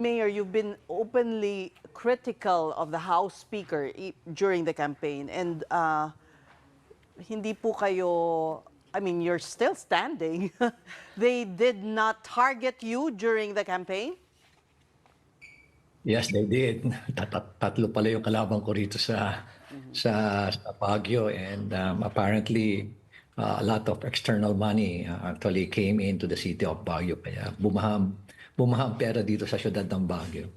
Mayor, you've been openly critical of the House Speaker during the campaign, and hindi po kayo, I mean, you're still standing. They did not target you during the campaign? Yes, they did. Tatlo pala yung kalaban ko rito sa Baguio, and apparently a lot of external money actually came into the city of Baguio, kaya bumaham pera dito sa syudad ng Baguio.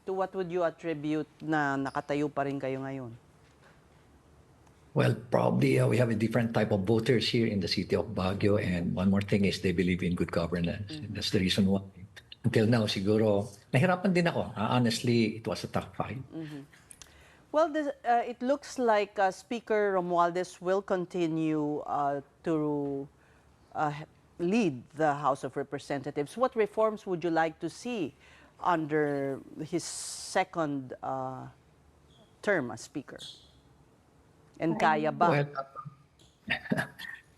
To what would you attribute na nakatayo pa rin kayo ngayon? Well, probably we have a different type of voters here in the city of Baguio, and one more thing is they believe in good governance. And that's the reason why until now siguro nahirapan din ako. Honestly, it was a tough fight. Well, it looks like Speaker Romualdez will continue to lead the House of Representatives. What reforms would you like to see under his second term as Speaker? And kaya ba? Well,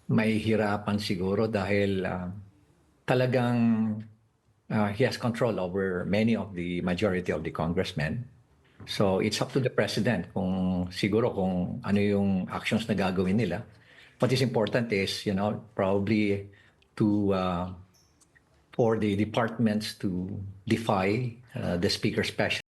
may hirapan siguro dahil talagang he has control over many of the majority of the congressmen. So it's up to the president kung ano yung actions na gagawin nila. What is important is, probably to for the departments to defy the speaker special